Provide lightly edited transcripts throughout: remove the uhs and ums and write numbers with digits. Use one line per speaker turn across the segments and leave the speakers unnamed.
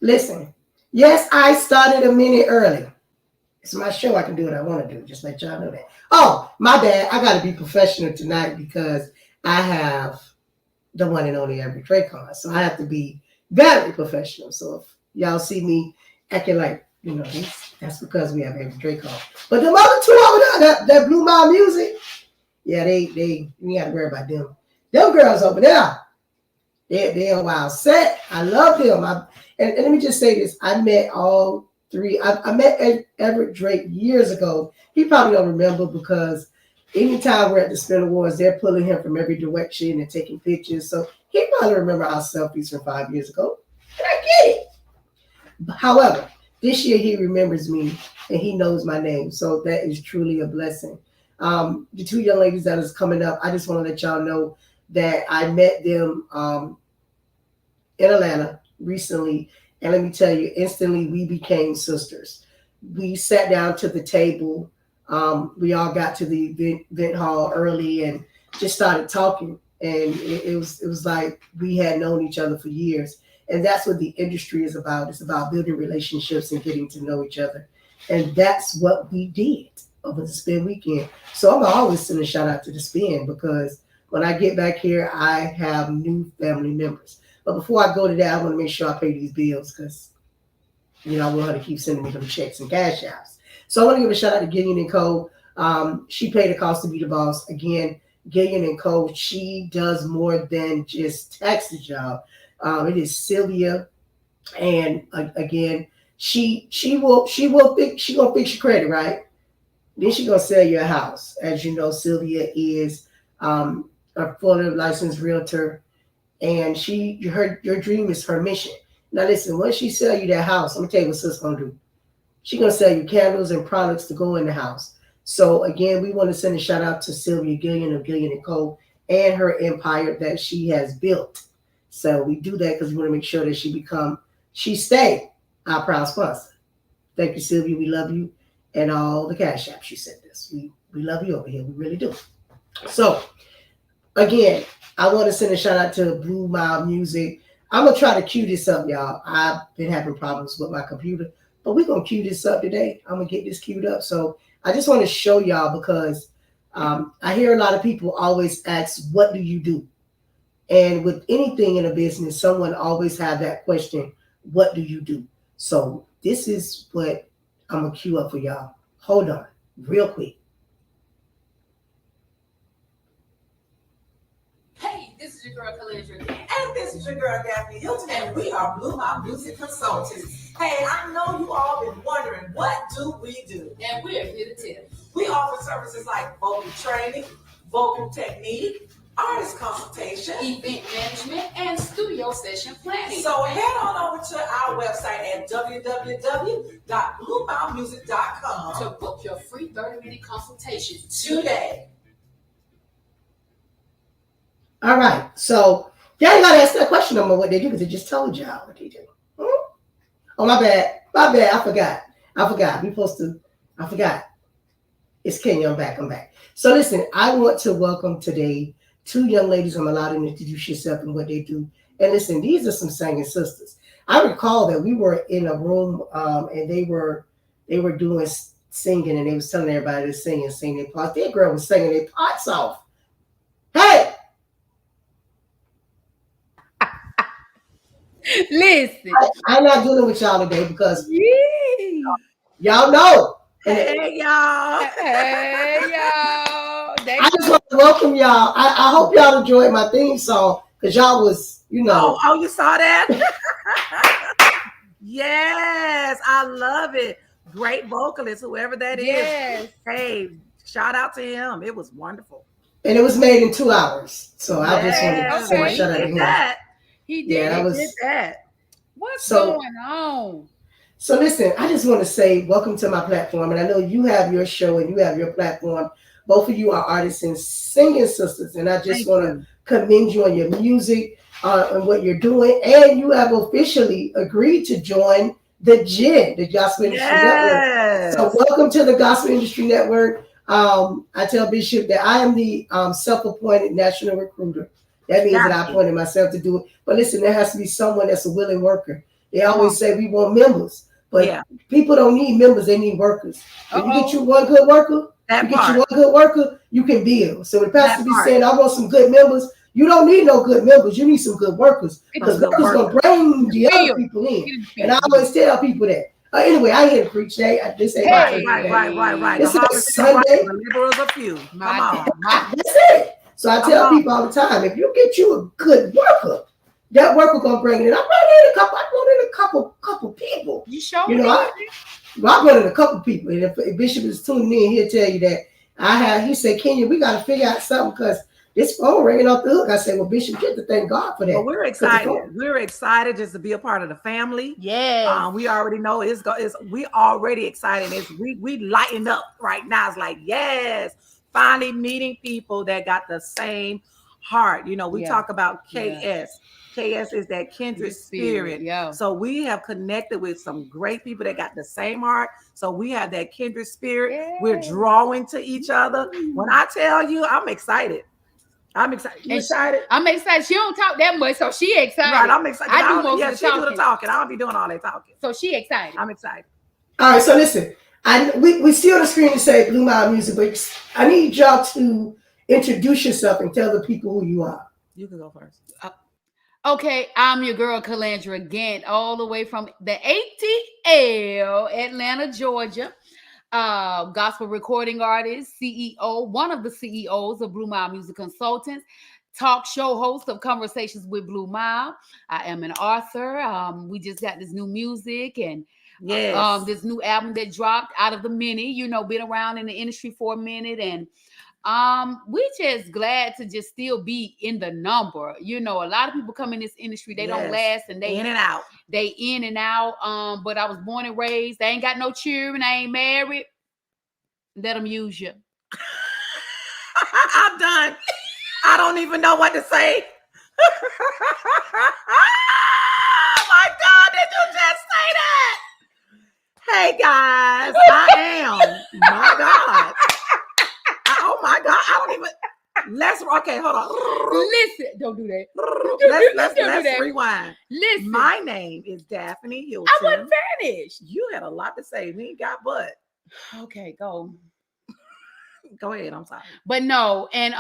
Listen, yes, I started a minute early. It's my show. I can do what I want to do. Just let y'all know that. Oh, my bad. I got to be professional tonight because I have the one and only Everett Dracon. So I have to be very professional. So if y'all see me acting like, that's because we have Everett Dracon. But the other two over there that blew my music, yeah, we got to worry about them. Them girls over there, they're a wild set. I love them. And let me just say this. I met all three. I met Everett Drake years ago. He probably don't remember because anytime we're at the Spin Awards, they're pulling him from every direction and taking pictures. So he probably remember our selfies from 5 years ago. And I get it. However, this year he remembers me and he knows my name. So that is truly a blessing. The two young ladies that is coming up, I just want to let y'all know that I met them in Atlanta recently, and let me tell you, instantly we became sisters. We sat down to the table. We all got to the event hall early and just started talking, and it was like we had known each other for years. And that's what the industry is about. It's about building relationships and getting to know each other, and that's what we did over the Spin weekend. So I'm always send a shout out to the Spin because when I get back here, I have new family members. But before I go to that, I want to make sure I pay these bills because, I want her to keep sending me them checks and cash apps. So I want to give a shout out to Gillian & Co. She paid the cost to be the boss. Again, Gillian & Co. She does more than just tax the job. It is Sylvia. And again, she gonna fix your credit, right? Then she gonna sell you a house. As you know, Sylvia is a fully licensed realtor. And your dream is her mission. Now listen, once she sell you that house, I'm gonna tell you what sis gonna do. She gonna sell you candles and products to go in the house. So again, we want to send a shout out to Sylvia Gillian of Gillian & Co. and her empire that she has built. So we do that because we want to make sure that she stay our proud sponsor. Thank you, Sylvia. We love you. And all the cash apps you sent us. We love you over here. We really do. So again, I want to send a shout out to Blue Mile Music. I'm going to try to cue this up, y'all. I've been having problems with my computer, but we're going to cue this up today. I'm going to get this queued up. So I just want to show y'all because I hear a lot of people always ask, what do you do? And with anything in a business, someone always have that question, what do you do? So this is what I'm going to cue up for y'all. Hold on real quick.
This is your girl Calandra, and this is your girl Daphney Hilton, and we are Blue Mile Music Consultants. Hey, I know you all been wondering, what do we do? And we're here to tell you. We offer services like vocal training, vocal technique, artist consultation, event management, and studio session planning. So head on over to our website at www.bluemilemusic.com to book your free 30-minute consultation today.
All right, so y'all ain't gotta ask that question no more what they do because they just told y'all what they do. Oh, my bad. I forgot. I forgot. It's Kenya. I'm back. So listen, I want to welcome today two young ladies. I'm allowed to introduce yourself and what they do. And listen, these are some singing sisters. I recall that we were in a room and they were doing singing and they was telling everybody to sing their parts. That girl was singing their parts off. Hey!
Listen,
I'm not dealing with y'all today because y'all know.
Hey y'all.
I just want to welcome y'all. I hope y'all enjoyed my theme song because y'all was,
Oh, you saw that? Yes, I love it. Great vocalist, whoever that is. Hey, shout out to him. It was wonderful.
And it was made in 2 hours. So I just want to say a shout out to him.
He did. He did that.
What's going on?
So listen, I just want to say welcome to my platform. And I know you have your show and you have your platform. Both of you are artists and singing sisters. And I just want to commend you on your music and what you're doing. And you have officially agreed to join the GIN, the Gospel Industry Network. So welcome to the Gospel Industry Network. I tell Bishop that I am the self-appointed national recruiter. That means that I appointed myself to do it. But listen, there has to be someone that's a willing worker. They always say we want members, but people don't need members; they need workers. If you get you one good worker, you can build. So the pastor be saying, "I want some good members." You don't need no good members. You need some good workers, because workers gonna bring the other people in. And I always tell people that. Anyway, I here to preach today. This ain't
right.
This is Sunday.
Liberals a few. Come on.
That's it. So I tell people all the time, if you get you a good worker, that worker gonna bring it in. I brought in a couple people.
You sure?
I brought in a couple people. And if Bishop is tuning in, he'll tell you that he said, Kenya, we got to figure out something because this phone ringing off the hook. I said, well, Bishop, get to thank God for that.
Well, we're excited. We're excited just to be a part of the family.
Yeah.
We already know we already excited. We lighting up right now. It's like, yes, finally meeting people that got the same heart. We talk about KS. Yeah. KS is that kindred spirit.
Yeah.
So we have connected with some great people that got the same heart. So we have that kindred spirit. Yeah. We're drawing to each other. When I tell you, I'm excited. I'm excited. You excited?
I'm excited. She don't talk that much, so she excited.
Right, I'm excited.
I do most of the
talking. She do the talking. I don't be doing all that talking.
So she excited.
I'm excited.
All right, so listen. We see on the screen to say Blue Mile Music, but I need y'all to introduce yourself and tell the people who you are.
You can go first.
Okay, I'm your girl Calandra Gantt, all the way from the ATL, Atlanta, Georgia. Gospel recording artist, CEO, one of the CEOs of Blue Mile Music Consultants, talk show host of Conversations with Blue Mile. I am an author. We just got this new music and this new album that dropped out of the mini. Been around in the industry for a minute, and we just glad to just still be in the number. A lot of people come in this industry, they don't last, and they in and out. But I was born and raised. I ain't got no children. I ain't married. Let them use you.
I'm done. I don't even know what to say. Oh my God, did you just say that? Hey guys, I am. My God. Oh my God, I don't even. Okay, hold on.
Listen, don't do that.
Let's rewind.
Listen,
my name is Daphney Hilton.
I wasn't finished.
You had a lot to say. We ain't got but.
Okay, go.
Go ahead. I'm sorry.
But no, and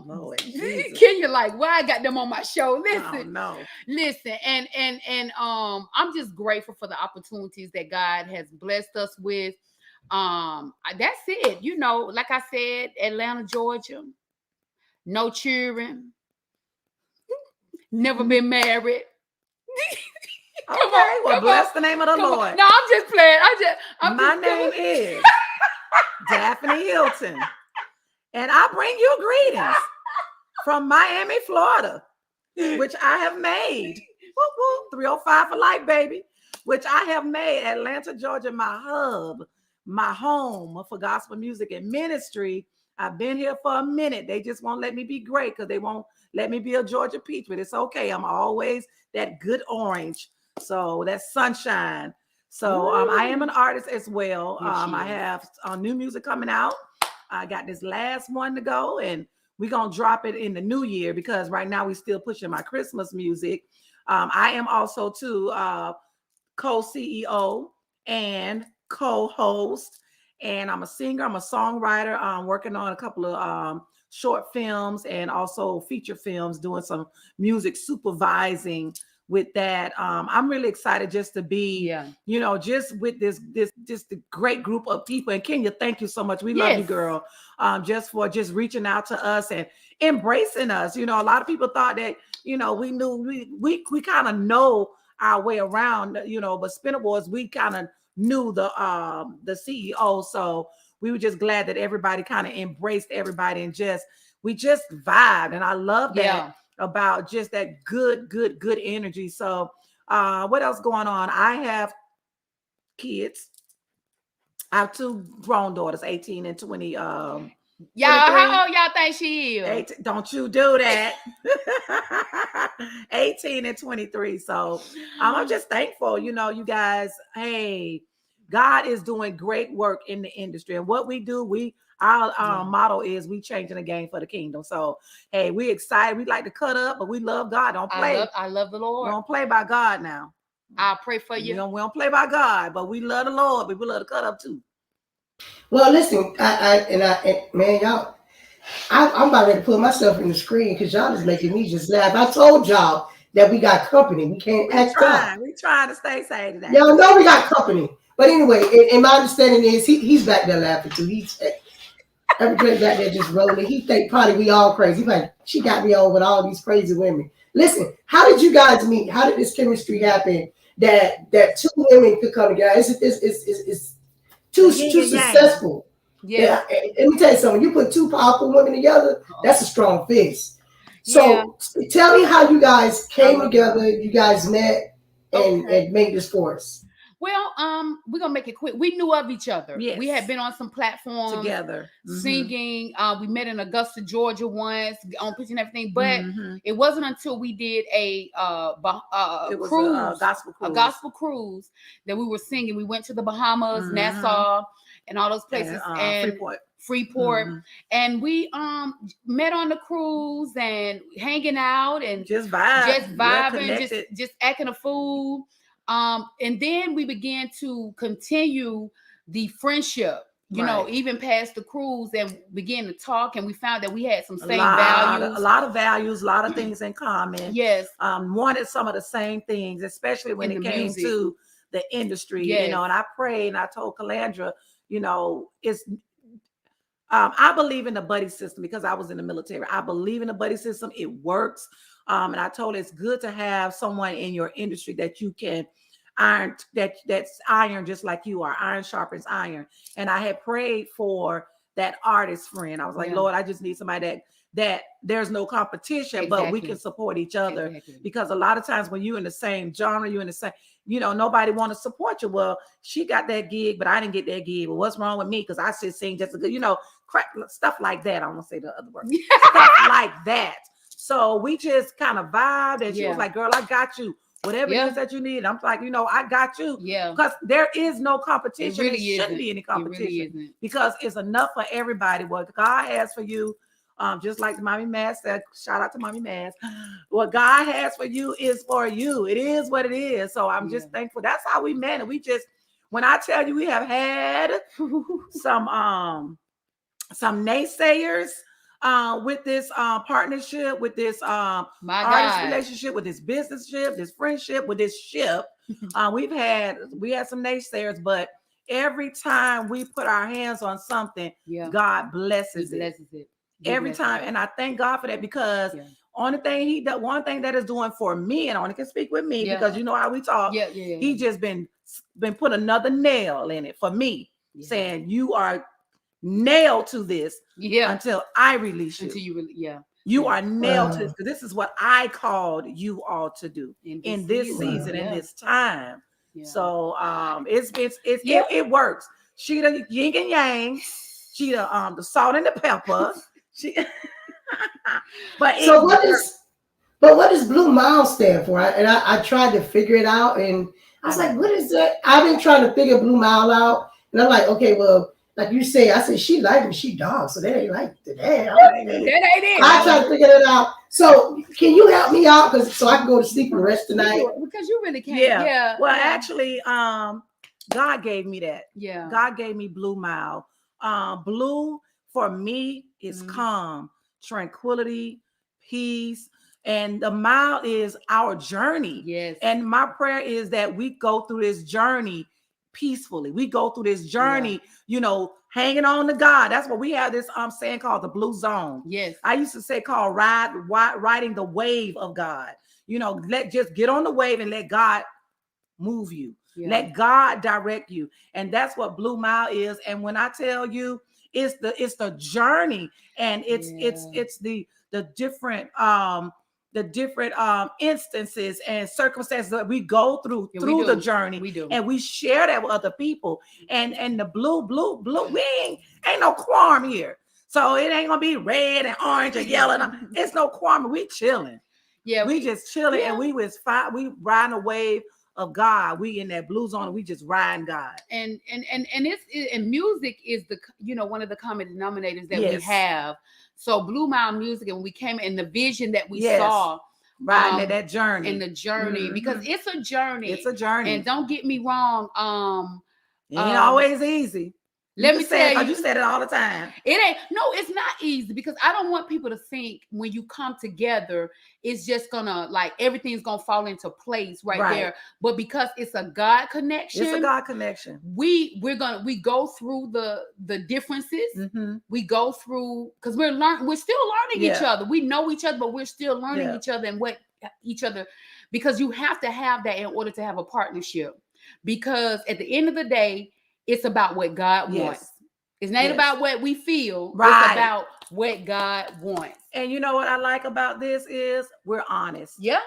Lord,
Kenya, like, why I got them on my show? Listen,
no.
Listen, and I'm just grateful for the opportunities that God has blessed us with. That's it. Like I said, Atlanta, Georgia, no children, never been married.
Okay, bless the name of the Lord.
No, I'm just playing.
My name is Daphney Hilton, and I bring you greetings from Miami, Florida, which I have made. 305 for life, baby. Which I have made Atlanta, Georgia, my hub, my home for gospel music and ministry. I've been here for a minute. They just won't let me be great because they won't let me be a Georgia peach, but it's okay. I'm always that good orange. So that's sunshine. So I am an artist as well. I have new music coming out. I got this last one to go, and we're going to drop it in the new year because right now we're still pushing my Christmas music. I am also too co-CEO and co-host, and I'm a singer. I'm a songwriter. I'm working on a couple of short films and also feature films, doing some music supervising with that. I'm really excited just to be, just with this the great group of people. And Kenya, thank you so much. We love you, girl. Just for reaching out to us and embracing us. A lot of people thought that, we knew we kind of know our way around, but Spinnerboards, we kind of knew the CEO. So we were just glad that everybody kind of embraced everybody and we just vibed. And I love that about just that good energy. So what else going on? I have kids. I have two grown daughters, 18 and 20.
Y'all, how old y'all think she is?
18, don't you do that. 18 and 23. So I'm just thankful, you guys, hey, God is doing great work in the industry. And what we do, Our motto is we changing the game for the kingdom. So hey, we excited. We like to cut up, but we love God. Don't play.
I love the
We
Lord.
don't play by God now.
I'll pray for
We
you.
don't play by God, but we love the Lord. But we love to cut up too.
Well, listen, man, y'all, I'm about ready to put myself in the screen because y'all is making me just laugh. I told y'all that we got company. We can't act up.
We trying to stay safe today.
Y'all know we got company. But anyway, and my understanding is he's back there laughing too. He's Everett back there just rolling. He think probably we all crazy. He's like, she got me on with all these crazy women. Listen, how did you guys meet? How did this chemistry happen that two women could come together? It's too successful.
Yeah.
Let me tell you something. You put two powerful women together, that's a strong fist. So tell me how you guys came together, you guys met and made this force.
Well, we're gonna make it quick. We knew of each other.
Yes.
We had been on some platforms
together
singing. We met in Augusta, Georgia once on pitch and everything, but it wasn't until we did a cruise, a gospel cruise that we were singing. We went to the Bahamas, Nassau, and all those places, and Freeport. And we met on the cruise and hanging out and
just vibing,
just acting a fool. And then we began to continue the friendship, you know, even past the cruise, and began to talk, and we found that we had some same values.
A lot of values, a lot of things in common.
Yes.
Wanted some of the same things, especially when it came to the industry, you know, and I prayed and I told Calandra, you know, I believe in the buddy system because I was in the military. I believe in the buddy system. It works. And I told her it's good to have someone in your industry that you can iron, that's iron just like you are. Iron sharpens iron. And I had prayed for that artist friend. I was like, Lord, I just need somebody that there's no competition, but we can support each other. Because a lot of times when you're in the same genre, you're in the same, you know, nobody want to support you. Well, she got that gig, but I didn't get that gig. Well, what's wrong with me? Because I should sing just a good, you know, stuff like that. I won't say the other word. Stuff like that. So we just kind of vibed, and she was like, girl, I got you. Whatever it is that you need. I'm like, you know, I got you. Yeah. Because there is no competition. There shouldn't be any competition because it's enough for everybody. What God has for you, just like the Mommy Maz said, shout out to Mommy Maz. What God has for you is for you. It is what it is. So I'm just thankful. That's how we met. And we just, when I tell you, we have had some naysayers with this partnership, with this artist relationship, with this businessship, this friendship, with this ship. We had some naysayers, but every time we put our hands on something, God blesses it. Every time. And I thank God for that because one thing that is doing for me, and I only can speak with me because you know how we talk. He just been put another nail in it for me, saying you are nailed to this until I release you. Until you are nailed to this, because this is what I called you all to do in this season, in this time. So it works. She the yin and yang, she the salt and the pepper. But
what does Blue Mile stand for? I tried to figure it out, and I was like, what is that? I've been trying to figure Blue Mile out, and I'm like, okay, well, like you say, I said she like me, she dog, so that ain't like that. That ain't it. I try to figure it out. So can you help me out, so I can go to sleep and rest tonight?
Because you really can't.
Well, actually, God gave me that. God gave me Blue Mile. Blue for me is calm, tranquility, peace. And the mile is our journey. Yes. And my prayer is that we go through this journey peacefully. We go through this journey, you know, hanging on to God. That's what we have this saying called the blue zone. Yes. I used to say called riding the wave of God. You know, just get on the wave and let God move you. Let God direct you. And that's what Blue Mile is. And when I tell you, it's the journey, and it's the different instances and circumstances that we go through the journey. We do. And we share that with other people. And the blue, we ain't no quorum here. So it ain't gonna be red and orange or yellow. It's no quorum. We chilling. Yeah, we just chilling, and we riding a wave of God. We in that blue zone and we just riding God.
And music is the one of the common denominators that we
Yes.
have. So Blue Mile Music, and we came in the vision that we
Yes.
saw
Riding that journey.
in the journey, because it's a journey.
It's a journey.
And don't get me wrong,
it ain't always easy.
Let me tell
you said it all the time.
It's not easy, because I don't want people to think when you come together, it's just gonna like everything's gonna fall into place right there. But because it's a God connection, we go through the differences. We go through, because we're still learning each other. We know each other, but we're still learning each other and what each other, because you have to have that in order to have a partnership. Because at the end of the day, it's about what God wants. It's not about what we feel. It's about what God wants.
And you know what I like about this is we're honest.
Yeah.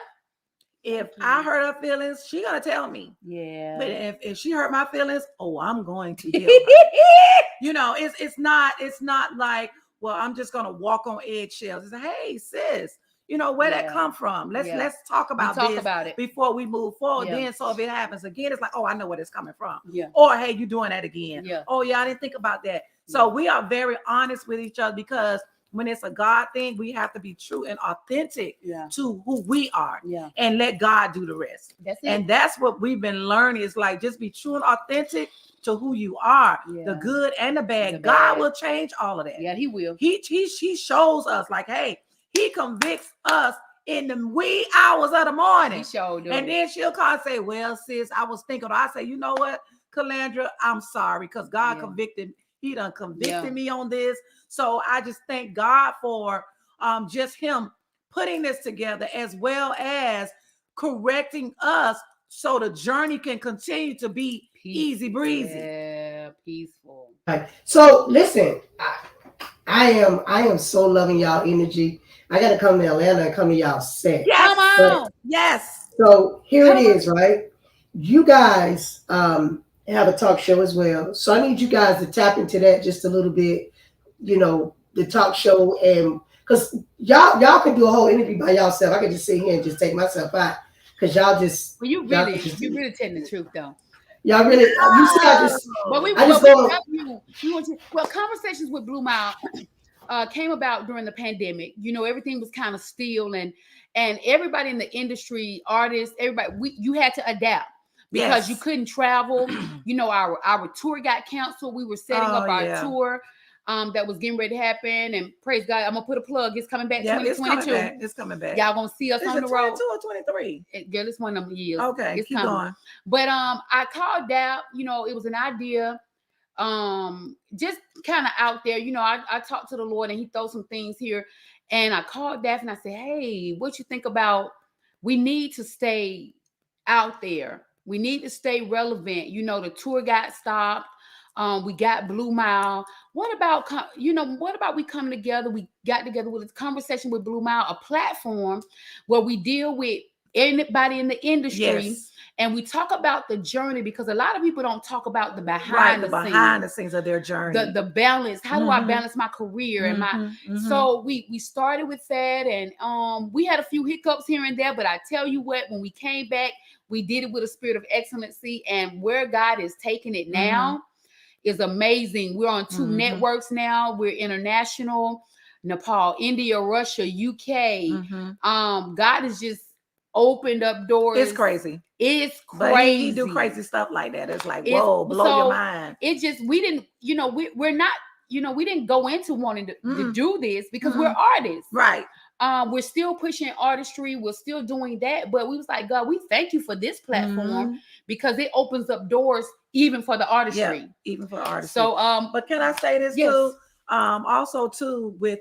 If I hurt her feelings, she gonna tell me.
Yeah.
But if she hurt my feelings, I'm going to heal her. It's not like, well, I'm just gonna walk on eggshells. It's like, hey, sis, where that come from? Let's talk about it before we move forward. Then, so if it happens again, it's like, I know where it's coming from.
Yeah.
Or, hey, you doing that again.
Yeah.
Oh yeah, I didn't think about that. So we are very honest with each other, because when it's a God thing, we have to be true and authentic to who we are and let God do the rest.
That's it.
And that's what we've been learning, is like, just be true and authentic to who you are, the good and the bad. God will change all of that.
Yeah, he will.
He shows us, like, hey, he convicts us in the wee hours of the morning.
He sure do.
And then she'll call and say, well, sis, I was thinking. I say, you know what, Calandra, I'm sorry, because God convicted. He done convicted me on this. So I just thank God for just him putting this together, as well as correcting us, so the journey can continue to be easy breezy.
Yeah, peaceful.
Right. So listen, I am so loving y'all energy. I gotta come to Atlanta and come to y'all set.
Yes,
come on.
Yes.
So here it is, right? You guys have a talk show as well. So I need you guys to tap into that just a little bit, the talk show, and because y'all can do a whole interview by yourself. I can just sit here and just take myself out, because y'all just.
Well, you really telling the truth though.
Y'all really, you see,
Conversations with Blue Mile came about during the pandemic. Everything was kind of still, and everybody in the industry, artists, everybody, you had to adapt. Because you couldn't travel. Our tour got canceled. We were setting up our tour that was getting ready to happen. And praise God, I'm going to put a plug. It's coming back 2022.
It's coming back.
Y'all going to see us on the road.
22 or 23?
Girl, it's one of them years.
Okay,
it's
keep going.
But I called Dap. It was an idea. Just kind of out there. I talked to the Lord, and he threw some things here. And I called Daph and I said, hey, what you think about, we need to stay out there. We need to stay relevant. The tour got stopped. We got Blue Mile. What about we come together? We got together with a conversation with Blue Mile, a platform where we deal with anybody in the industry, and we talk about the journey, because a lot of people don't talk about the behind
the scenes of their journey.
The balance. How do I balance my career and my? So we started with that, and we had a few hiccups here and there, but I tell you what, when we came back, we did it with a spirit of excellency, and where God is taking it now is amazing. We're on 2 networks now. We're international: Nepal, India, Russia, UK. God has just opened up doors.
It's crazy.
It's crazy.
But he do crazy stuff like that. It's like, whoa, blow your mind.
It just, we didn't, we're not, we didn't go into wanting to do this because we're artists.
Right.
We're still pushing artistry. We're still doing that. But we was like, God, we thank you for this platform because it opens up doors even for the artistry.
Yeah, even for artistry.
So,
but can I say this too? Also too, with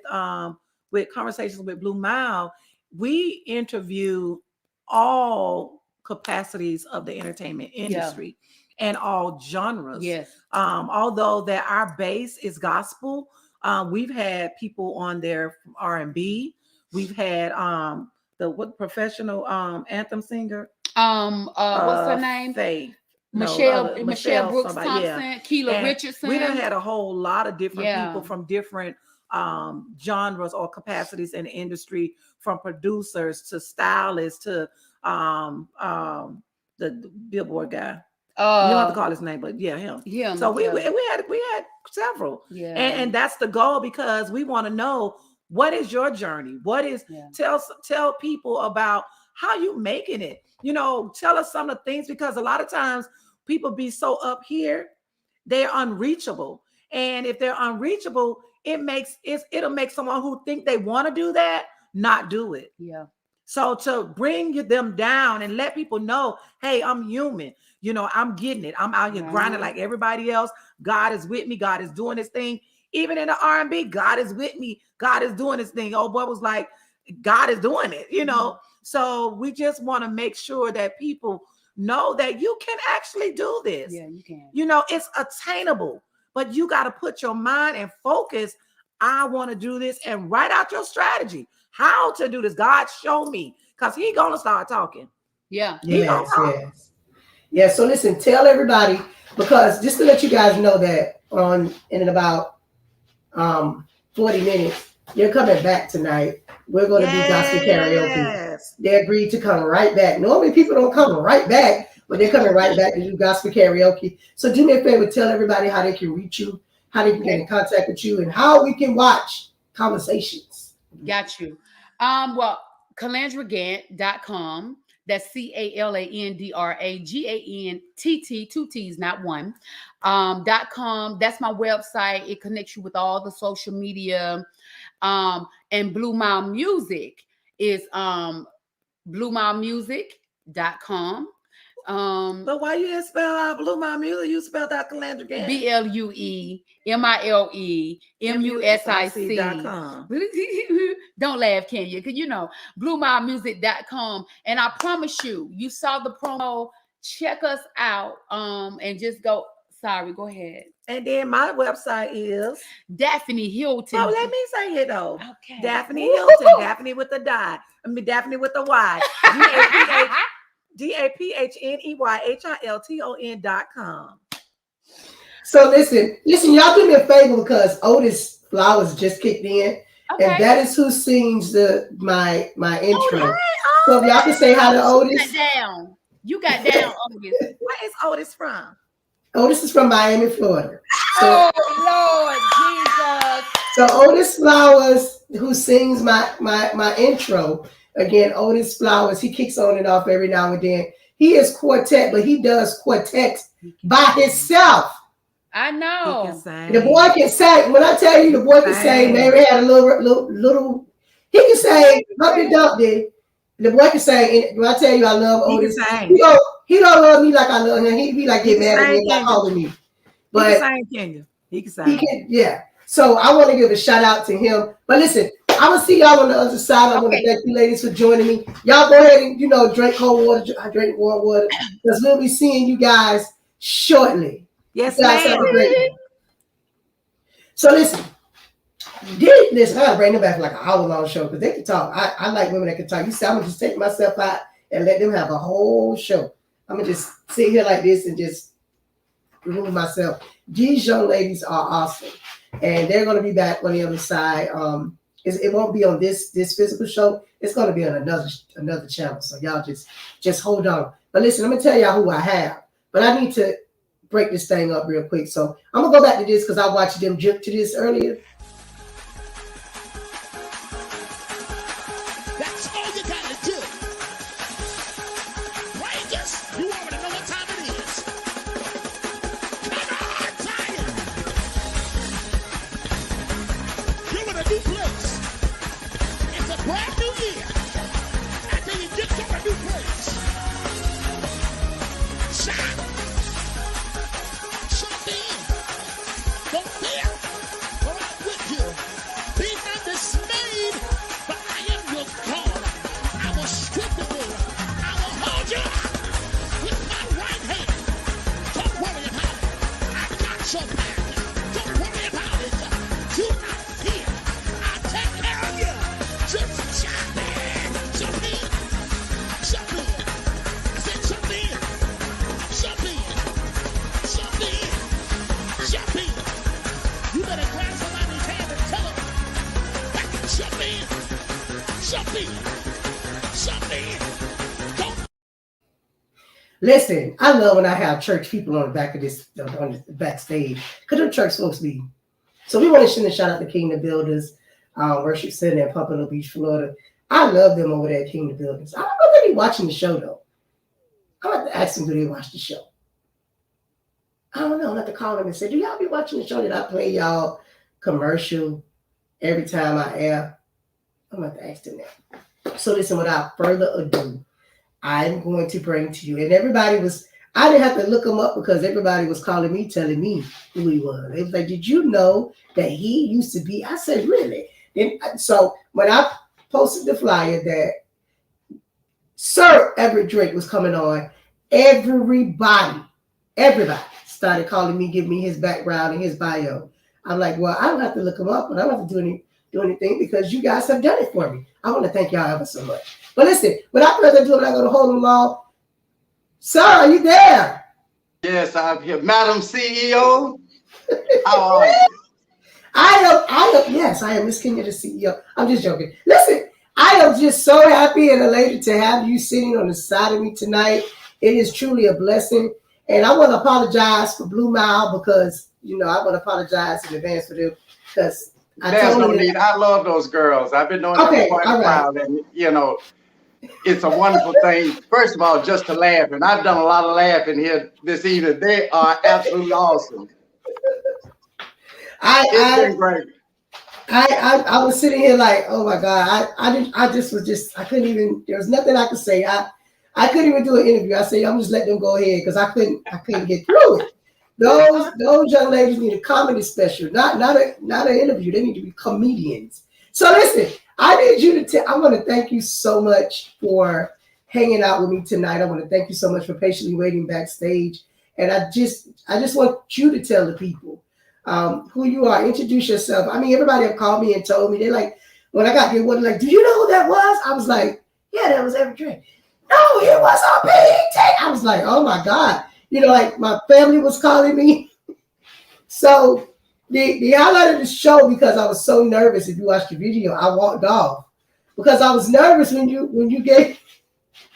Conversations with Blue Mile, we interview all capacities of the entertainment industry and all genres.
Yes.
Although that our base is gospel, we've had people on there from R&B. We've had the professional anthem singer.
What's her name?
Faith.
Michelle Brooks Thompson, Keela Richardson.
We done had a whole lot of different people from different genres or capacities in the industry, from producers to stylists to the Billboard guy. You
Oh,
don't have to call his name, but yeah, him.
him.
So we
yeah.
had several,
Yeah.
and that's the goal, because we want to know, what is your journey? What is
Yeah.
tell people about how you making it. Tell us some of the things, because a lot of times people be so up here, they're unreachable, and if they're unreachable, it'll make someone who think they want to do that not do it.
Yeah.
So to bring them down and let people know, hey, I'm human. I'm getting it. I'm out here grinding like everybody else. God is with me. God is doing this thing. Even in the R&B, God is with me. God is doing this thing. Old boy was like, God is doing it, So we just want to make sure that people know that you can actually do this.
Yeah, you can.
It's attainable, but you got to put your mind and focus. I want to do this, and write out your strategy. How to do this. God, show me, because He gonna start talking.
Yeah.
Yes. Yeah. So listen, tell everybody, because just to let you guys know that in about 40 minutes, you're coming back tonight. We're going to do gospel karaoke. They agreed to come right back. Normally people don't come right back, but they're coming right back to do gospel karaoke. So do me a favor, tell everybody how they can reach you, how they can get in contact with you, and how we can watch conversations.
Got you. Well, calandragantt.com. That's CALANDRAGANTT, 2 T's, not one. .com. That's my website. It connects you with all the social media. And Blue Mile Music is bluemilemusic.com.
But why you didn't spell out Blue Mile Music? You spelled out Calandra Gantt.
BLUEMILEMUSIC.com. Don't laugh, can you? Because bluemilemusic.com. And I promise you saw the promo. Check us out. And just go. Sorry, go ahead.
And then my website is
Daphney Hilton.
Oh, let me say it though.
Okay.
Daphney Hilton. Daphney with the die. Daphney with the Y. DAPHNEYHILTON.com.
So listen, y'all do me a favor, because Otis Flowers just kicked in, and that is who sings my intro. So if y'all can say hi to Otis.
You got down, Otis.
Where is Otis from?
Otis is from Miami, Florida. So,
Lord Jesus.
So Otis Flowers, who sings my intro, again, Otis Flowers, he kicks on and off every now and then. He is quartet, but he does quartets by himself.
I know.
The boy can sing. When I tell you the boy can sing, Mary had a little he can sing Humpty Dumpty. The boy can sing. When I tell you I love Otis, he don't love me like I love him. He be like, get mad at me and not calling me. But
he can sing.
He can, yeah. So I want to give a shout out to him. But listen, I'm gonna see y'all on the other side. I want to thank you ladies for joining me. Y'all go ahead and drink cold water, drink warm water, because we'll be seeing you guys shortly.
Yes,
you guys have a great day. So listen, I gotta bring them back for like an hour-long show, because they can talk. I like women that can talk. You see, I'm gonna just take myself out and let them have a whole show. I'm gonna just sit here like this and just remove myself. These young ladies are awesome, and they're gonna be back on the other side. It won't be on this physical show. It's gonna be on another channel. So y'all just hold on. But listen, I'm gonna tell y'all who I have. But I need to break this thing up real quick. So I'm gonna go back to this, because I watched them jump to this earlier.
That's all you gotta do. Rangers, you already know what time it is. Come on, Tiger. You're in a new place. It's a brand new year. After you get to a new place. Shout. Shut in. Don't fear. All right,
Listen, I love when I have church people on the back of this, on the backstage, because them church folks be. So we want to send a shout out to Kingdom Builders, Worship Center in Pompano Beach, Florida. I love them over there at Kingdom Builders. I don't know if they be watching the show though. I'm going to ask them, do they watch the show? I don't know. I'm going to call them and say, do y'all be watching the show that I play y'all commercial every time I air? I'm going to ask them that. So listen, without further ado, I'm going to bring to you, and I didn't have to look him up because everybody was calling me, telling me who he was. They was like, did you know that he used to be? I said, really? So when I posted the flyer that Sir Everett Drake was coming on, everybody started calling me, giving me his background and his bio. I'm like, well, I don't have to look him up, and I don't have to do anything because you guys have done it for me. I want to thank y'all ever so much. But listen, without further ado, I'm not going to hold them long. Sir, are you there?
Yes, I'm here. Madam CEO, how are you?
Yes, I am Miss Kenya, the CEO. I'm just joking. Listen, I am just so happy and elated to have you sitting on the side of me tonight. It is truly a blessing. And I want to apologize for Blue Mile because, I want to apologize in advance for them because
There's no need. I love those girls. I've been knowing them for quite a while. And, it's a wonderful thing. First of all, just to laugh. And I've done a lot of laughing here this evening. They are absolutely awesome. It's been great.
I was sitting here like, oh my God, I couldn't even, there was nothing I could say. I couldn't even do an interview. I said, I'm just letting them go ahead because I couldn't get through it. Those young ladies need a comedy special, not an interview. They need to be comedians. So listen, I need you to I want to thank you so much for hanging out with me tonight. I want to thank you so much for patiently waiting backstage. And I just want you to tell the people who you are. Introduce yourself. I mean, everybody have called me and told me. They're like, when I got here, what like, do you know who that was? I was like, yeah, that was Everett Drake. No, it was a big take. I was like, oh my God. Like my family was calling me. So the highlight of the show, because I was so nervous, if you watched the video, I walked off because I was nervous when you gave.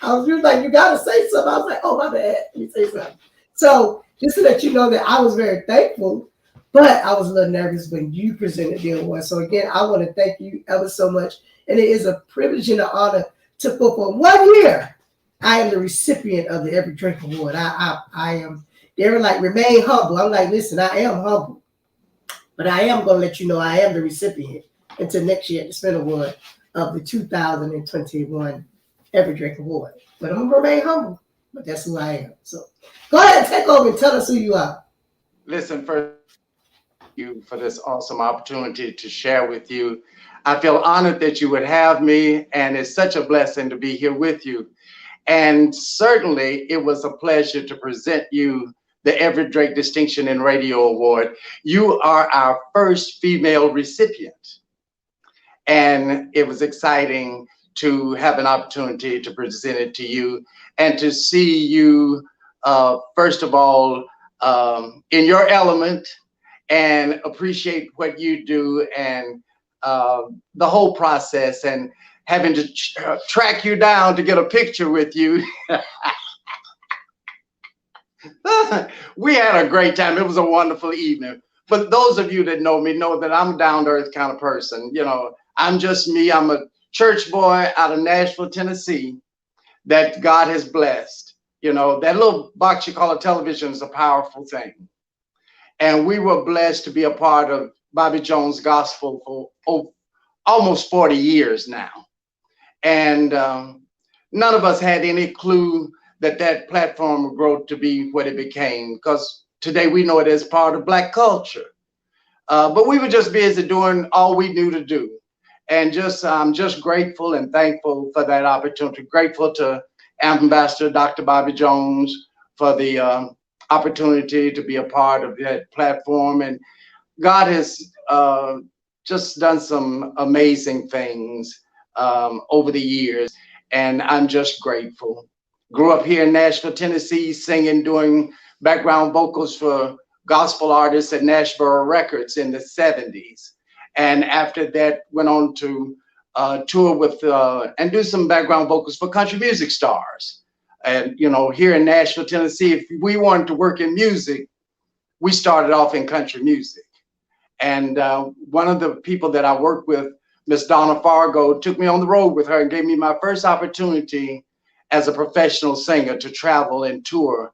I was just like, you gotta say something. I was like, oh my bad, let me say something. So just to let you know that I was very thankful, but I was a little nervous when you presented the award. So again, I want to thank you ever so much, and it is a privilege and an honor to for 1 year. I am the recipient of the Everett Drake Award. I am. They were like, remain humble. I'm like, listen, I am humble. But I am going to let you know I am the recipient until next year at the Spin Award of the 2021 Everett Drake Award. But I'm going to remain humble. But that's who I am. So go ahead and take over and tell us who you are.
Listen, first, thank you for this awesome opportunity to share with you. I feel honored that you would have me, and it's such a blessing to be here with you. And certainly it was a pleasure to present you the Everett Drake Distinction in Radio Award. You are our first female recipient. And it was exciting to have an opportunity to present it to you and to see you, first of all, in your element and appreciate what you do and the whole process, and having to track you down to get a picture with you. We had a great time. It was a wonderful evening. But those of you that know me know that I'm a down-to-earth kind of person. I'm just me. I'm a church boy out of Nashville, Tennessee, that God has blessed. That little box you call a television is a powerful thing. And we were blessed to be a part of Bobby Jones' gospel for almost 40 years now. And none of us had any clue that platform would grow to be what it became, because today we know it as part of Black culture. But we were just busy doing all we knew to do. And I'm just grateful and thankful for that opportunity. Grateful to Ambassador Dr. Bobby Jones for the opportunity to be a part of that platform. And God has just done some amazing things over the years, and I'm just grateful. Grew up here in Nashville, Tennessee, singing, doing background vocals for gospel artists at Nashville Records in the 70s. And after that, went on to tour with and do some background vocals for country music stars. And, you know, here in Nashville, Tennessee, if we wanted to work in music, we started off in country music. And one of the people that I worked with, Miss Donna Fargo, took me on the road with her and gave me my first opportunity as a professional singer to travel and tour.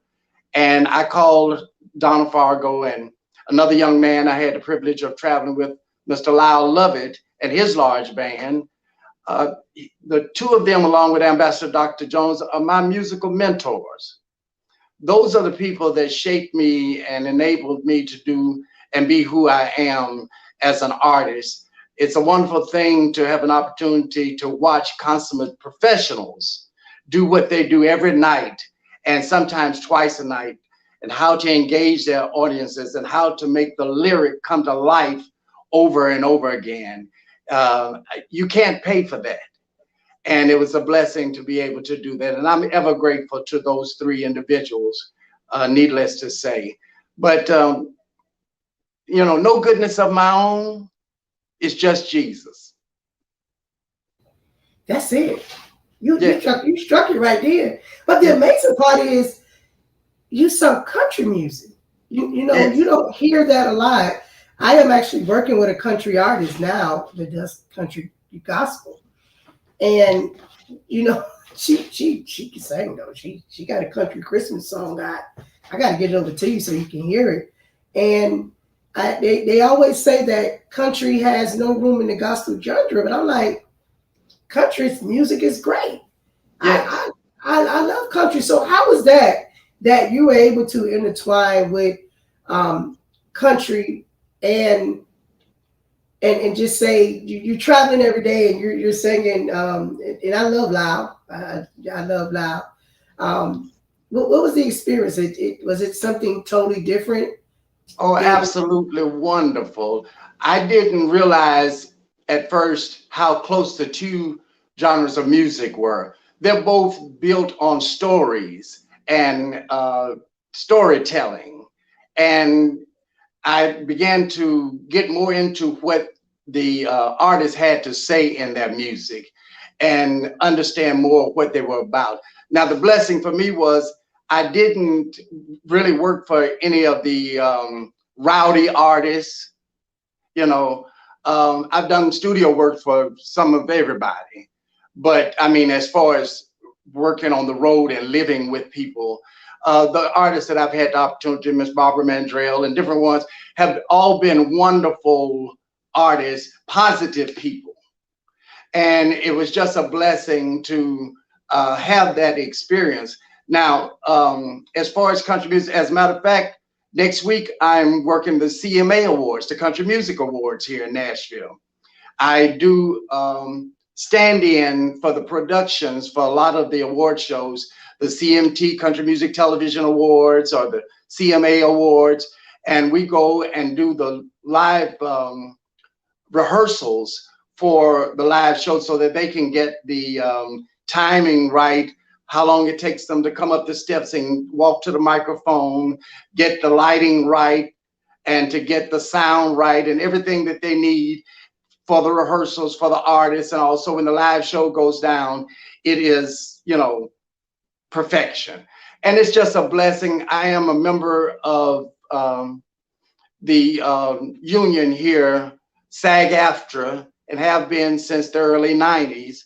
And I called Donna Fargo and another young man I had the privilege of traveling with, Mr. Lyle Lovett, and his large band. The two of them, along with Ambassador Dr. Jones, are my musical mentors. Those are the people that shaped me and enabled me to do and be who I am as an artist. It's a wonderful thing to have an opportunity to watch consummate professionals do what they do every night and sometimes twice a night, and how to engage their audiences and how to make the lyric come to life over and over again. You can't pay for that. And it was a blessing to be able to do that. And I'm ever grateful to those three individuals, needless to say. But, you know, no goodness of my own. It's just Jesus.
That's it. You struck it right there. But the amazing part is you sung country music. You know,
Yes.
You don't hear that a lot. I am actually working with a country artist now that does country gospel. And you know, she can sing though. She got a country Christmas song. I gotta get it over to you so you can hear it. And they always say that country has no room in the gospel genre, but I'm like, country's music is great.
Yes.
I love country. So how was that you were able to intertwine with country and just say you're traveling every day and you're singing and I love loud. I love loud. What was the experience? Was it something totally different?
Oh, absolutely wonderful. I didn't realize at first how close the two genres of music were. They're both built on stories and storytelling. And I began to get more into what the artists had to say in their music and understand more what they were about. Now, the blessing for me was I didn't really work for any of the rowdy artists. You know, I've done studio work for some of everybody. But I mean, as far as working on the road and living with people, the artists that I've had the opportunity, Miss Barbara Mandrell and different ones, have all been wonderful artists, positive people. And it was just a blessing to have that experience. Now, as far as country music, as a matter of fact, next week I'm working the CMA Awards, the Country Music Awards here in Nashville. I do stand in for the productions for a lot of the award shows, the CMT Country Music Television Awards or the CMA Awards, and we go and do the live rehearsals for the live show so that they can get the timing right, how long it takes them to come up the steps and walk to the microphone, get the lighting right, and to get the sound right and everything that they need for the rehearsals for the artists. And also when the live show goes down, it is, you know, perfection. And it's just a blessing. I am a member of the union here, SAG-AFTRA, and have been since the early 90s.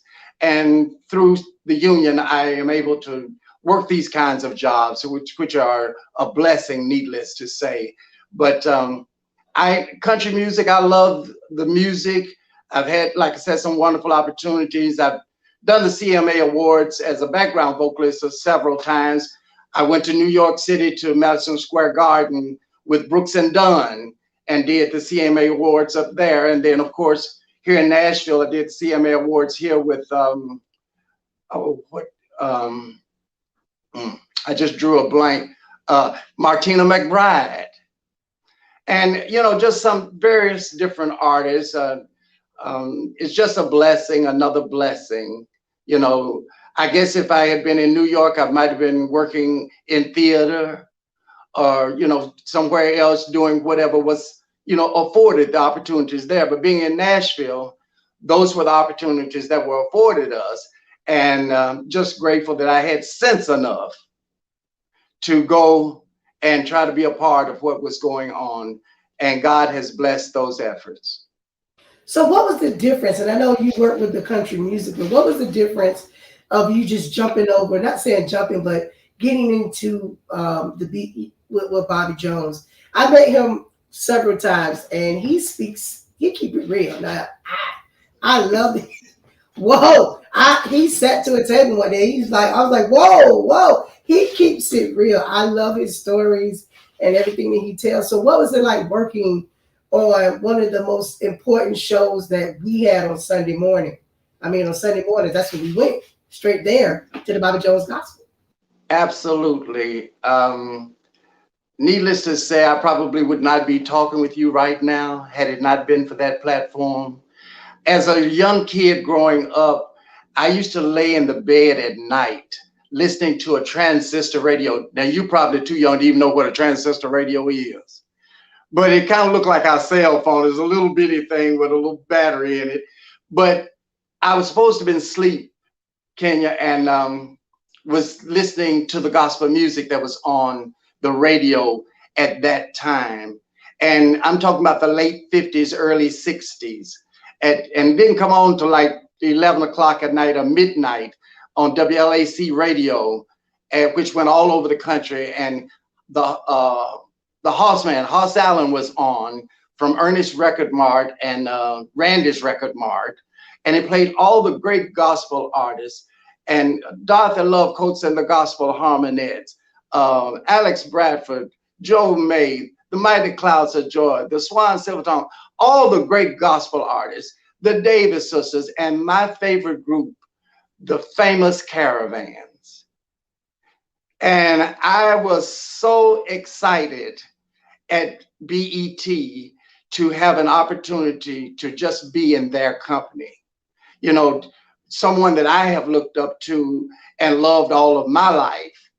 And through the union, I am able to work these kinds of jobs, which are a blessing, needless to say. But country music, I love the music. I've had, like I said, some wonderful opportunities. I've done the CMA Awards as a background vocalist several times. I went to New York City to Madison Square Garden with Brooks and Dunn and did the CMA Awards up there. And then, of course, here in Nashville, I did CMA Awards here with, I just drew a blank, Martina McBride. And, you know, just some various different artists. It's just a blessing, another blessing. You know, I guess if I had been in New York, I might have been working in theater or, you know, somewhere else doing whatever was, you know, afforded the opportunities there. But being in Nashville, those were the opportunities that were afforded us. and just grateful that I had sense enough to go and try to be a part of what was going on. And God has blessed those efforts.
So what was the difference? And I know you work with the country music, but what was the difference of you just jumping over, not saying jumping, but getting into the beat with Bobby Jones? I met him several times and he keep it real. Now, I love it. Whoa. He sat to a table one day. He's like, I was like, whoa. He keeps it real. I love his stories and everything that he tells. So what was it like working on one of the most important shows that we had on Sunday morning? I mean, on Sunday morning, that's when we went straight there to the Bobby Jones Gospel.
Absolutely. Needless to say, I probably would not be talking with you right now had it not been for that platform. As a young kid growing up, I used to lay in the bed at night listening to a transistor radio. Now, you're probably too young to even know what a transistor radio is, but it kind of looked like our cell phone. It's a little bitty thing with a little battery in it. But I was supposed to be asleep, Kenya, and was listening to the gospel music that was on the radio at that time. And I'm talking about the late 50s, early 60s. And didn't come on to like 11 o'clock at night or midnight on WLAC radio, which went all over the country. And the Horseman, Hoss Allen, was on from Ernest Record Mart and Randy's Record Mart. And it played all the great gospel artists. And Dorothy Love Coates and the Gospel Harmonettes, Alex Bradford, Joe May, the Mighty Clouds of Joy, the Swan Silvertongue, all the great gospel artists, the Davis Sisters, and my favorite group, the Famous Caravans. And I was so excited at BET to have an opportunity to just be in their company. You know, someone that I have looked up to and loved all of my life,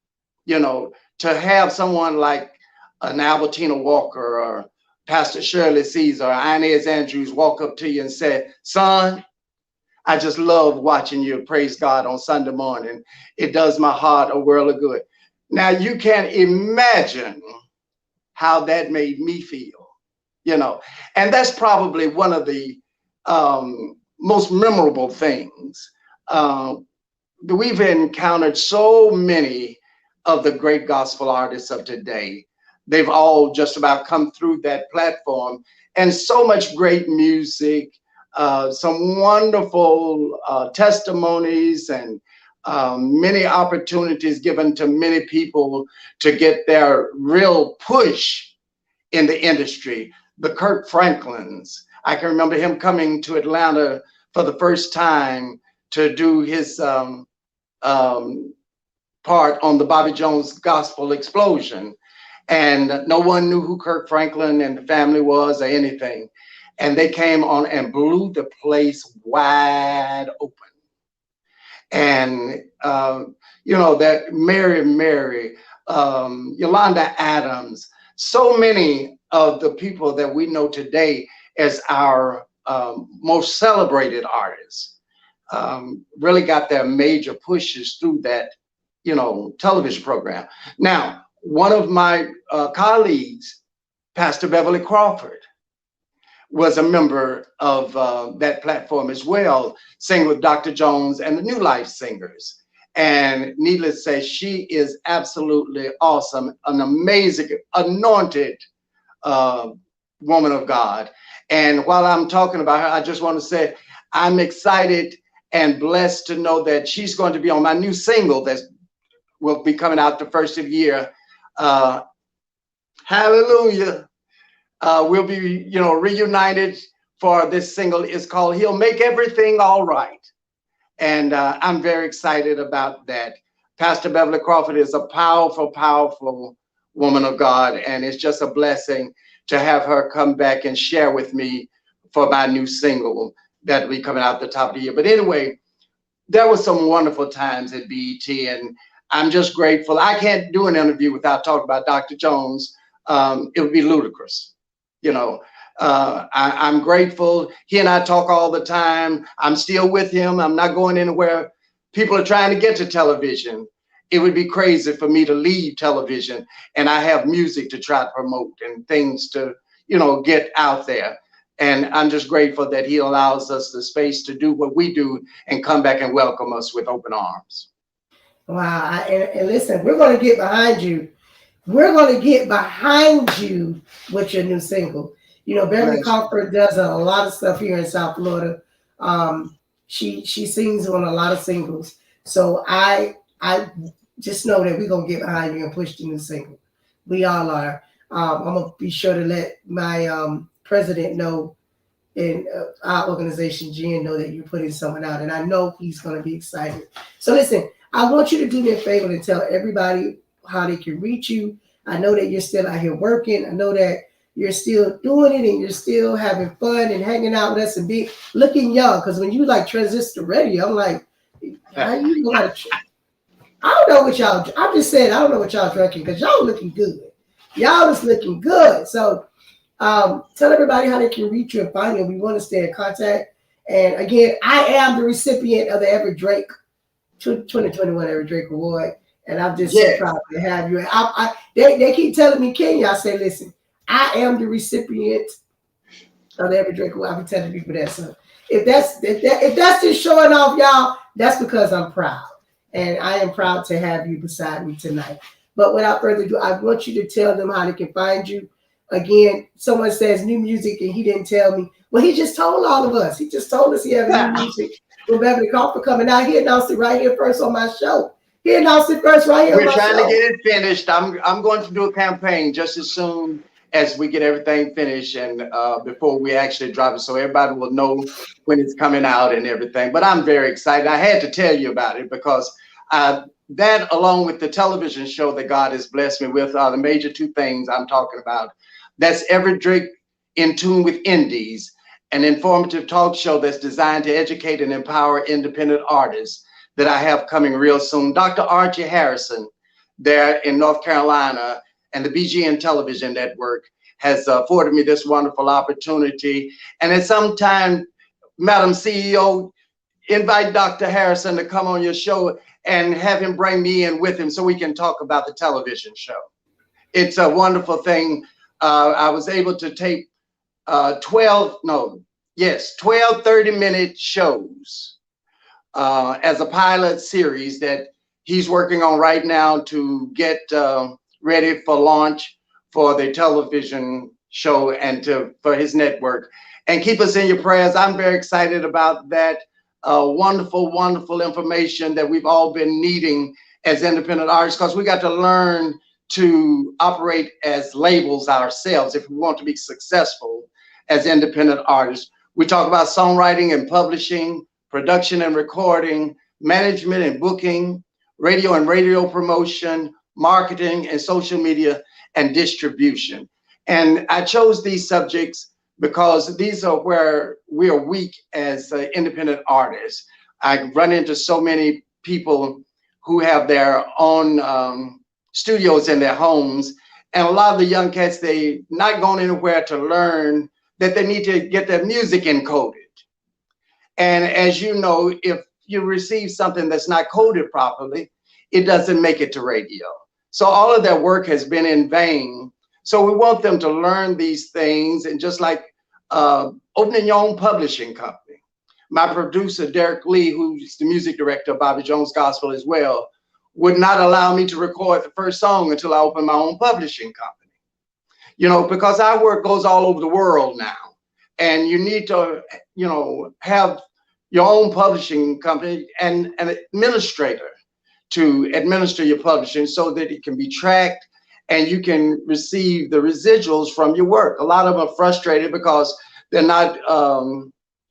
you know, to have someone like an Albertina Walker or Pastor Shirley Caesar or Inez Andrews walk up to you and say, son, I just love watching you praise God on Sunday morning. It does my heart a world of good. Now, you can't imagine how that made me feel, you know, and that's probably one of the most memorable things. We've encountered so many of the great gospel artists of today. They've all just about come through that platform, and so much great music, some wonderful testimonies, and many opportunities given to many people to get their real push in the industry. The Kirk Franklins, I can remember him coming to Atlanta for the first time to do his part on the Bobby Jones Gospel Explosion. And no one knew who Kirk Franklin and the family was or anything. And they came on and blew the place wide open. And, you know, that Mary, Yolanda Adams, so many of the people that we know today as our most celebrated artists really got their major pushes through that, you know, television program. Now, one of my colleagues, Pastor Beverly Crawford, was a member of that platform as well, singing with Dr. Jones and the New Life Singers. And needless to say, she is absolutely awesome, an amazing, anointed woman of God. And while I'm talking about her, I just want to say I'm excited and blessed to know that she's going to be on my new single that will be coming out the first of the year. Hallelujah. We'll be, you know, reunited for this single. It's called He'll Make Everything All Right. And I'm very excited about that. Pastor Beverly Crawford is a powerful, powerful woman of God. And it's just a blessing to have her come back and share with me for my new single that will be coming out the top of the year. But anyway, there were some wonderful times at BET, and I'm just grateful. I can't do an interview without talking about Dr. Jones. It would be ludicrous. You know, I'm grateful. He and I talk all the time. I'm still with him. I'm not going anywhere. people are trying to get to television. It would be crazy for me to leave television, and I have music to try to promote and things to, get out there. And I'm just grateful that he allows us the space to do what we do and come back and welcome us with open arms.
Wow. And listen, we're going to get behind you. We're going to get behind you with your new single. Beverly
Nice.
Crawford does a lot of stuff here in South Florida. She sings on a lot of singles. So I just know that we're going to get behind you and push the new single. We all are. I'm going to be sure to let my president know, and our organization, Jen, know that you're putting someone out. And I know he's going to be excited. So listen, I want you to do me a favor and tell everybody how they can reach you. I know that you're still out here working. I know that you're still doing it and you're still having fun and hanging out with us and looking young. Because when you like transistor radio, I'm like, how you know how to? I don't know what y'all. I'm just saying I don't know what y'all drinking because y'all looking good. Y'all is looking good. So tell everybody how they can reach you and find you. We want to stay in contact. And again, I am the recipient of the Everett Drake 2021 Everett Drake Award. And I'm just so proud to have you. They keep telling me, Kenya, I say, listen, I am the recipient of the Everett Drake Award. I've been telling people that. So if that's just showing off, y'all, that's because I'm proud. And I am proud to have you beside me tonight. But without further ado, I want you to tell them how they can find you. Again, someone says new music and he didn't tell me. Well, he just told all of us. He just told us he has new music with Beverly Crawford coming out. He announced it right here first on my show. He announced it first right here.
We're trying to get it finished. I'm going to do a campaign just as soon as we get everything finished and before we actually drop it, so everybody will know when it's coming out and everything. But I'm very excited. I had to tell you about it because that, along with the television show that God has blessed me with, are the major two things I'm talking about. That's Everett Drake in Tune with Indies, an informative talk show that's designed to educate and empower independent artists that I have coming real soon. Dr. Archie Harrison there in North Carolina and the BGN Television Network has afforded me this wonderful opportunity. And at some time, Madam CEO, invite Dr. Harrison to come on your show and have him bring me in with him so we can talk about the television show. It's a wonderful thing. I was able to tape 12 30-minute shows as a pilot series that he's working on right now to get ready for launch for the television show and for his network. And keep us in your prayers. I'm very excited about that. Wonderful, wonderful information that we've all been needing as independent artists, because we got to learn to operate as labels ourselves if we want to be successful as independent artists. We talk about songwriting and publishing, production and recording, management and booking, radio and radio promotion, marketing and social media and distribution. And I chose these subjects because these are where we are weak as independent artists. I run into so many people who have their own studios in their homes, and a lot of the young cats, they not going anywhere to learn that they need to get their music encoded. And as you know, if you receive something that's not coded properly, it doesn't make it to radio. So all of their work has been in vain. So we want them to learn these things, and just like opening your own publishing company. My producer, Derek Lee, who's the music director of Bobby Jones Gospel as well, would not allow me to record the first song until I opened my own publishing company. Because our work goes all over the world now, and you need to, have your own publishing company and an administrator to administer your publishing so that it can be tracked and you can receive the residuals from your work. A lot of them are frustrated because they're not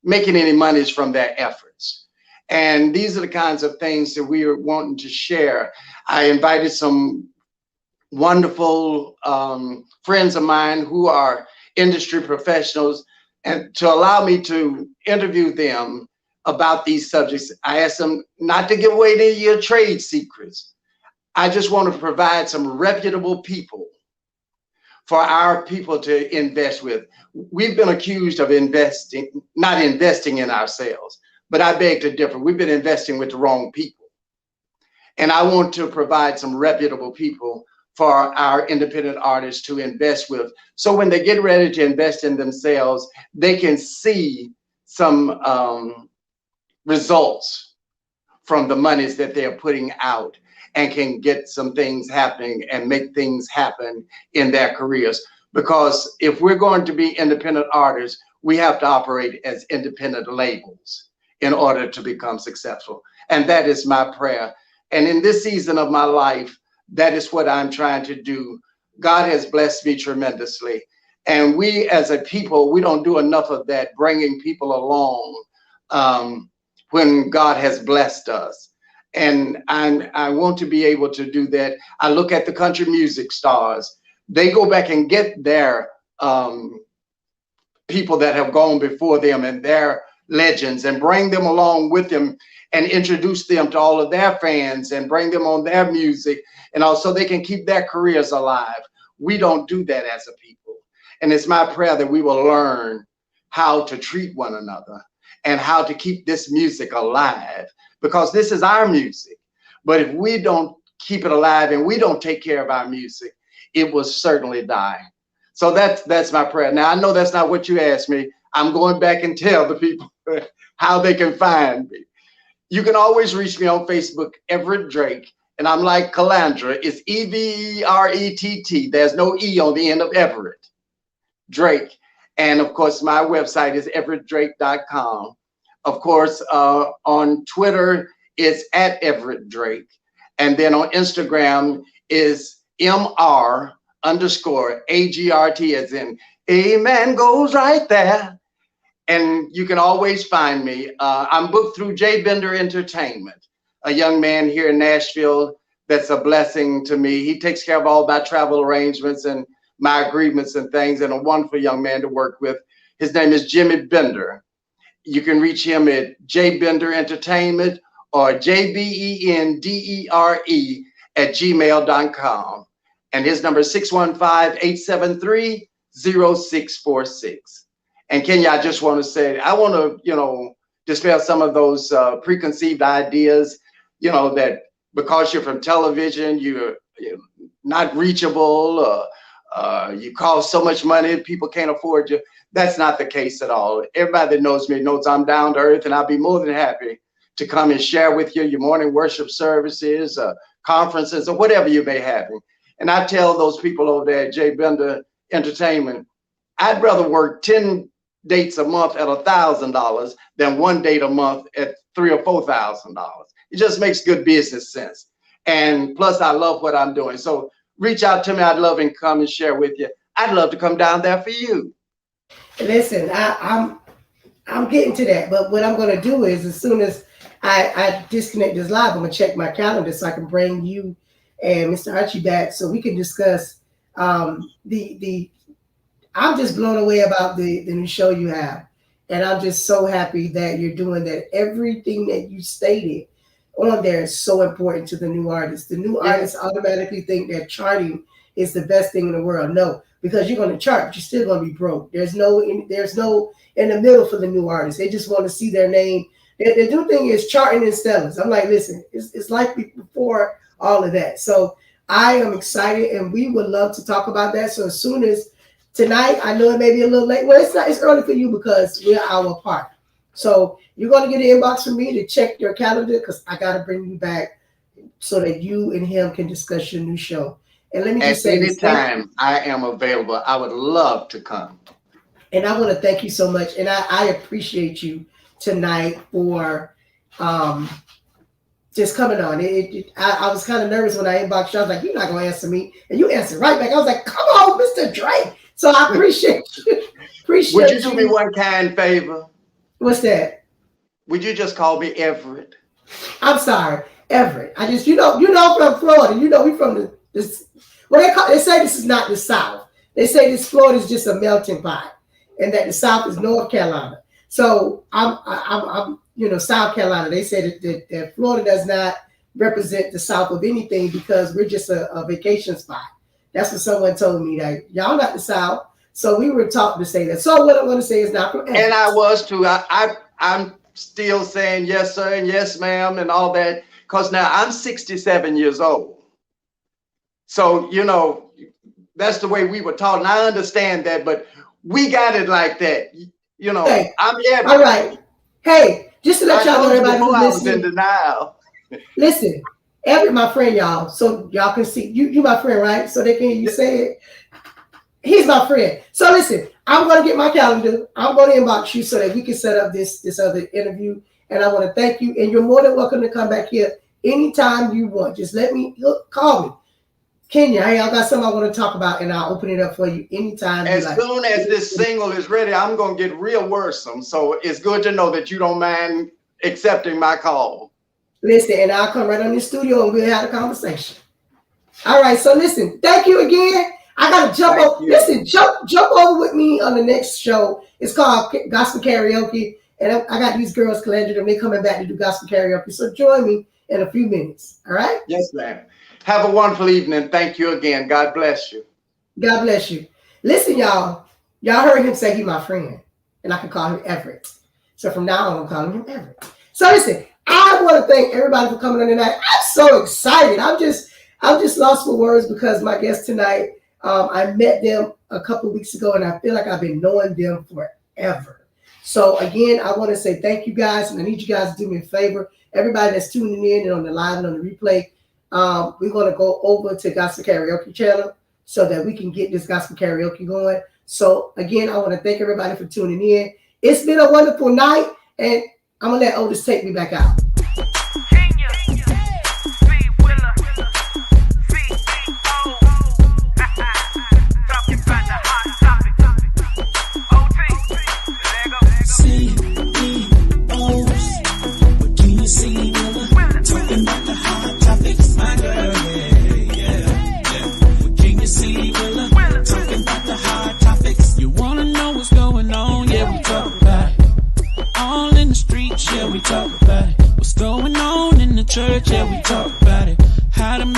making any monies from their efforts. And these are the kinds of things that we are wanting to share. I invited some wonderful friends of mine who are industry professionals, and to allow me to interview them about these subjects. I asked them not to give away any of your trade secrets. I just want to provide some reputable people for our people to invest with. We've been accused of not investing in ourselves, But I beg to differ. We've been investing with the wrong people. And I want to provide some reputable people for our independent artists to invest with. So when they get ready to invest in themselves, they can see some results from the monies that they're putting out and can get some things happening and make things happen in their careers. Because if we're going to be independent artists, we have to operate as independent labels in order to become successful. And that is my prayer. And in this season of my life, that is what I'm trying to do. God has blessed me tremendously. And we as a people, we don't do enough of that, bringing people along when God has blessed us. And I want to be able to do that. I look at the country music stars. They go back and get their people that have gone before them and their legends and bring them along with them and introduce them to all of their fans and bring them on their music, and also they can keep their careers alive. We don't do that as a people. And it's my prayer that we will learn how to treat one another and how to keep this music alive, because this is our music. But if we don't keep it alive and we don't take care of our music, it will certainly die. So that's my prayer. Now, I know that's not what you asked me. I'm going back and tell the people how they can find me. You can always reach me on Facebook, Everett Drake, and I'm like Calandra. It's Everett. There's no E on the end of Everett. Drake. And of course, my website is everettdrake.com. Of course, on Twitter, it's at Everett Drake. And then on Instagram is MR_AGRT, as in Amen goes right there. And you can always find me. I'm booked through J. Bender Entertainment, a young man here in Nashville that's a blessing to me. He takes care of all my travel arrangements and my agreements and things, and a wonderful young man to work with. His name is Jimmy Bender. You can reach him at J. Bender Entertainment or JBENDERE@gmail.com. And his number is 615-873-0646. And Kenya, I just want to say, I want to, dispel some of those preconceived ideas, that because you're from television, you're not reachable, you cost so much money, people can't afford you. That's not the case at all. Everybody that knows me knows I'm down to earth, and I'll be more than happy to come and share with you your morning worship services, conferences, or whatever you may have. And I tell those people over there at J. Bender Entertainment, I'd rather work 10 dates a month at $1,000 than one date a month at $3,000 or $4,000. It just makes good business sense. And plus, I love what I'm doing. So reach out to me. I'd love to come and share with you. I'd love to come down there for you.
Listen, I'm getting to that, but what I'm going to do is, as soon as I disconnect this live, I'm going to check my calendar so I can bring you and Mr. Archie back so we can discuss the. I'm just blown away about the new show you have, and I'm just so happy that you're doing that. Everything that you stated on there is so important to the new artists. The new artists automatically think that charting is the best thing in the world. No, because you're going to chart, but you're still going to be broke. There's no in the middle for the new artists. They just want to see their name. The new thing is charting and sellers. I'm like, listen, it's like before all of that. So I am excited, and we would love to talk about that. So as soon as tonight, I know it may be a little late. Well, it's early for you because we're an hour apart. So you're going to get an inbox from me to check your calendar, because I got to bring you back so that you and him can discuss your new show. And let me just say,
anytime I am available, I would love to come.
And I want to thank you so much. And I appreciate you tonight for just coming on. I was kind of nervous when I inboxed you. I was like, you're not going to answer me. And you answered right back. I was like, come on, Mr. Drake. So I appreciate you.
Would you do me one kind favor?
What's that?
Would you just call me Everett?
I'm sorry, Everett. I just, I'm from Florida. We from this. Well, they say this is not the South. They say this Florida is just a melting pot, and that the South is North Carolina. So I'm South Carolina. They say that Florida does not represent the South of anything because we're just a vacation spot. That's what someone told me, that y'all not the South. So we were taught to say that. So what I'm going to say is not from Everett.
And I was too. I'm still saying yes, sir, and yes, ma'am, and all that. Because now I'm 67 years old. So, you know, that's the way we were taught. And I understand that, but we got it like that. You know,
Hey,
I'm Everett.
all right. Hey, just to let y'all know, everybody who's
I was in
listening,
denial.
listen, Everett, my friend, y'all, so y'all can see you my friend, right? So they can hear you say it. He's my friend. So listen, I'm gonna get my calendar. I'm gonna inbox you so that we can set up this other interview. And I want to thank you. And you're more than welcome to come back here anytime you want. Just let me call me. Kenya, hey, I got something I want to talk about, and I'll open it up for you anytime.
As soon as this single is ready, I'm gonna get real worrisome. So it's good to know that you don't mind accepting my call.
Listen, and I'll come right on the studio and we'll have a conversation. All right, so listen, thank you again. I gotta jump over. Listen, jump over with me on the next show. It's called Gospel Karaoke, and I got these girls, Calandra, and they're coming back to do gospel karaoke. So join me in a few minutes. All right?
Yes, ma'am. Have a wonderful evening. Thank you again. God bless you.
God bless you. Listen, y'all. Y'all heard him say he's my friend, and I can call him Everett. So from now on, I'm calling him Everett. So listen, I want to thank everybody for coming on tonight. I'm so excited. I'm just lost for words because my guest tonight, I met them a couple of weeks ago, and I feel like I've been knowing them forever. So again, I want to say thank you guys, and I need you guys to do me a favor. Everybody that's tuning in and on the live and on the replay, we're going to go over to Gospel Karaoke channel so that we can get this Gospel Karaoke going. So again, I want to thank everybody for tuning in. It's been a wonderful night, and I'm going to let Otis take me back out.
Yeah, we talk about it. What's going on in the church? Yeah, we talk about it. How to make